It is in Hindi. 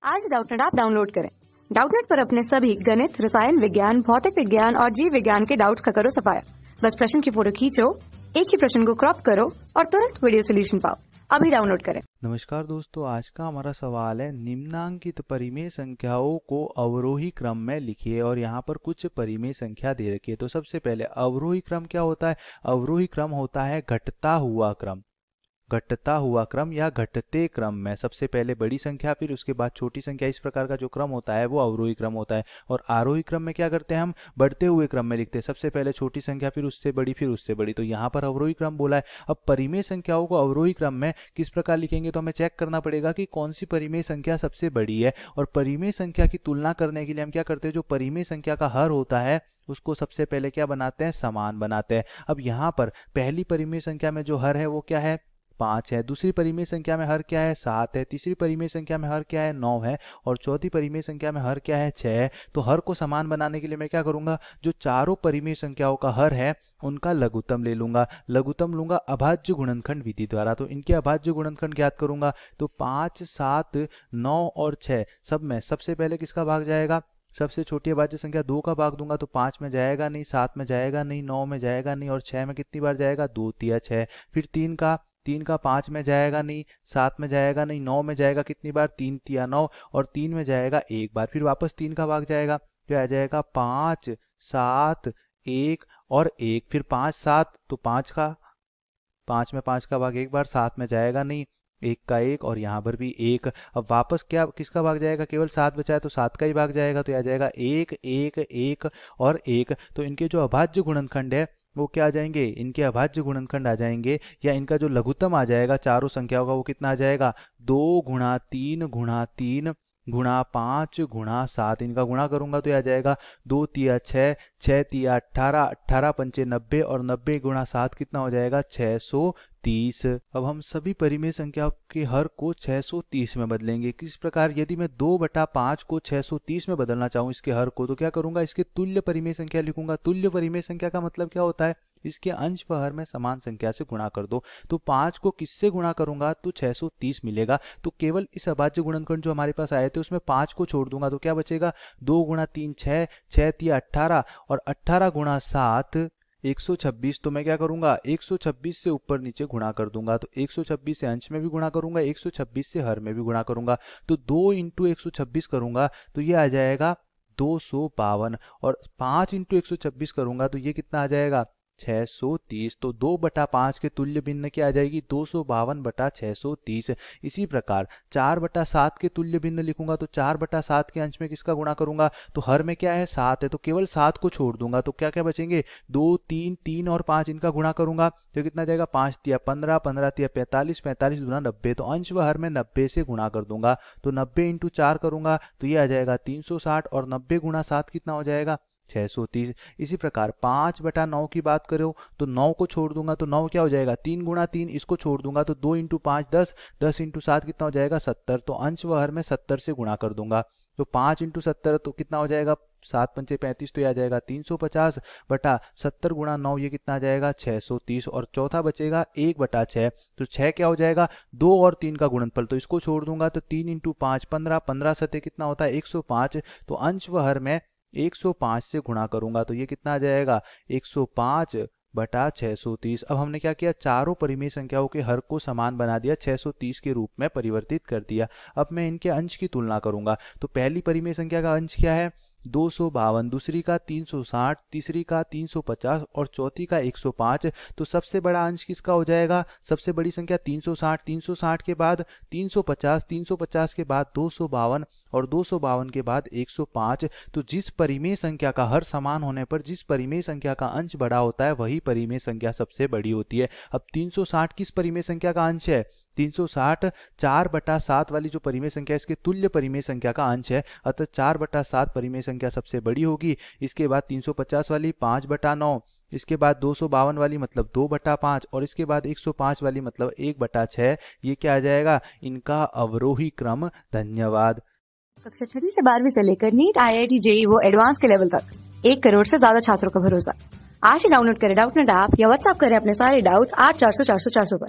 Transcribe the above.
आज डाउटनेट ऐप डाउनलोड करें। डाउटनेट पर अपने सभी गणित, रसायन विज्ञान, भौतिक विज्ञान और जीव विज्ञान के डाउट्स का करो सफाया। बस प्रश्न की फोटो खींचो, एक ही प्रश्न को क्रॉप करो और तुरंत वीडियो सोल्यूशन पाओ। अभी डाउनलोड करें। नमस्कार दोस्तों, आज का हमारा सवाल है निम्नांकित परिमेय संख्याओं को अवरोही क्रम में लिखिए और यहाँ पर कुछ परिमेय संख्या दे रखी है। तो सबसे पहले अवरोही क्रम क्या होता है? अवरोही क्रम होता है घटता हुआ क्रम। घटता हुआ क्रम या घटते क्रम में सबसे पहले बड़ी संख्या फिर उसके बाद छोटी संख्या, इस प्रकार का जो क्रम होता है वो अवरोही क्रम होता है। और आरोही क्रम में क्या करते हैं? हम बढ़ते हुए क्रम में लिखते हैं, सबसे पहले छोटी संख्या फिर उससे बड़ी फिर उससे बड़ी। तो यहाँ पर अवरोही क्रम बोला है। अब परिमेय संख्याओं को अवरोही क्रम में किस प्रकार लिखेंगे तो हमें चेक करना पड़ेगा कि कौन सी परिमेय संख्या सबसे बड़ी है। और परिमेय संख्या की तुलना करने के लिए हम क्या करते हैं, जो परिमेय संख्या का हर होता है उसको सबसे पहले क्या बनाते हैं? समान बनाते हैं। अब यहाँ पर पहली परिमेय संख्या में जो हर है वो क्या है? 5 है। दूसरी परिमेय संख्या में हर क्या है? 7 है। तीसरी परिमेय संख्या में हर क्या है? 9 है। और चौथी परिमेय संख्या में हर क्या है? 6 है। तो हर को समान बनाने के लिए मैं क्या करूंगा, जो चारों परिमेय संख्याओं का हर है उनका लघुत्तम ले लूंगा। लघुत्तम लूंगा अभाज्य गुणनखंड विधि द्वारा। तो इनके अभाज्य गुणनखंड ज्ञात करूंगा। तो 5, 7, 9 और 6 सब में सबसे पहले किसका भाग जाएगा? सबसे छोटी अभाज्य संख्या 2 का भाग दूंगा तो 5 में जाएगा नहीं, 7 में जाएगा नहीं, 9 में जाएगा नहीं और 6 में कितनी बार जाएगा? 2 तिया 6। फिर 3 का 5 में जाएगा नहीं, 7 में जाएगा नहीं, 9 में जाएगा कितनी बार? 3 तिया 9 और 3 में जाएगा एक बार। फिर वापस 3 का भाग जाएगा तो आ जाएगा 5, 7, 1 और 1। फिर 5, 7 तो 5 में 5 का भाग एक बार, 7 में जाएगा नहीं, 1 का 1 और यहाँ पर भी 1। अब वापस क्या किसका भाग जाएगा? केवल 7 बचा है तो 7 का ही भाग जाएगा। तो आ जाएगा 1, 1, 1 और 1। तो इनके जो अभाज्य गुणनखंड है वो क्या आ जाएंगे? इनके अभाज्य गुणनखंड आ जाएंगे, या इनका जो लघुत्तम आ जाएगा चारों संख्याओं का वो कितना आ जाएगा? 2 गुणा 3 गुणा 3 गुणा 5 गुणा 7। इनका गुणा करूंगा तो आ जाएगा 2 तिया 6, 6 तिया 18, 18 पंचे 90 और 90 गुणा 7 कितना हो जाएगा? 630। अब हम सभी परिमेय संख्याओं के हर को 630 में बदलेंगे। किस प्रकार? यदि मैं 2/5 को 630 में बदलना चाहूँ इसके हर को, तो क्या करूंगा? इसके तुल्य परिमेय संख्या लिखूंगा। तुल्य परिमेय संख्या का मतलब क्या होता है? इसके अंश व हर में समान संख्या से गुणा कर दो। तो 5 को किससे गुणा करूंगा तो 630 मिलेगा। तो केवल इस अभाज्य गुणनखंड जो हमारे पास आए थे उसमें 5 को छोड़ दूंगा तो क्या बचेगा? 2 गुणा 3 6, 6 तिया 18 और 18 गुणा 7 126। तो मैं क्या करूंगा? 126 से ऊपर नीचे गुणा कर दूंगा। तो 126 से अंश में भी गुणा करूंगा, 126 से हर में भी गुणा करूंगा। तो 2 इंटू 126 करूंगा तो ये आ जाएगा 252 और 5 इंटू 126 करूंगा तो ये कितना आ जाएगा? 630। तो 2/5 के तुल्य भिन्न क्या आ जाएगी? 252/630। इसी प्रकार 4/7 के तुल्य भिन्न लिखूंगा तो 4/7 के अंश में किसका गुणा करूंगा? तो हर में क्या है? 7 है। तो केवल 7 को छोड़ दूंगा तो क्या क्या बचेंगे? 2, 3, 3 और 5 इनका गुणा करूंगा तो कितना जाएगा? 5 तिया 15, 15 तिया 45, 45 गुना 90। तो अंश व हर में 90 से गुणा कर दूंगा। तो 90 इंटू 4 करूंगा तो ये आ जाएगा 360 और 90 गुणा 7 कितना हो जाएगा? 630। इसी प्रकार 5/9 की बात करो तो 9 को छोड़ दूंगा तो 9 क्या हो जाएगा? 3 गुणा 3, इसको छोड़ दूंगा तो 2 इंटू 5 10, 10 इंटू 7 कितना हो जाएगा? 70। तो अंश व हर में 70 से गुणा कर दूंगा। तो 5 इंटू 70 तो कितना हो जाएगा? 7 पंचे 35 तो यह आ जाएगा 350/70 गुणा 9, ये कितना आ जाएगा? 630। और चौथा बचेगा 1/6। तो 6 क्या हो जाएगा? 2 और 3 का गुणनफल, तो इसको छोड़ दूंगा तो 3 इंटू 5 15, 15 सते कितना होता है? 105। तो अंश व हर में 105 से गुणा करूंगा तो ये कितना आ जाएगा? 105/630। अब हमने क्या किया? चारों परिमेय संख्याओं के हर को समान बना दिया, 630 के रूप में परिवर्तित कर दिया। अब मैं इनके अंश की तुलना करूंगा। तो पहली परिमेय संख्या का अंश क्या है? 252, दूसरी का 360, तीसरी का 350 और चौथी का 105। तो सबसे बड़ा अंश किसका हो जाएगा? सबसे बड़ी संख्या 360, 360 के बाद 350, 350 के बाद 252 और 252 के बाद 105। तो जिस परिमेय संख्या का हर समान होने पर जिस परिमेय संख्या का अंश बड़ा होता है वही परिमेय संख्या सबसे बड़ी होती है। अब 360 किस परिमेय संख्या का अंश है? 360 4/7 वाली जो परिमेय संख्या है इसके तुल्य परिमेय संख्या का अंश है। अतः 4/7 परिमेय संख्या सबसे बड़ी होगी। इसके बाद 350 वाली 5/9, इसके बाद 252 वाली मतलब 2/5 और इसके बाद 105 वाली मतलब 1/6। ये क्या आ जाएगा? इनका अवरोही क्रम। धन्यवाद। कक्षा 6 से 12वीं से लेकर नीट, IIT, JEE वो एडवांस के लेवल तक 1 करोड़ से ज्यादा छात्रों का भरोसा। आज ही डाउनलोड करें डाउटनेट ऐप या व्हाट्सएप करें अपने सारे डाउट्स 8400 400 400 पर।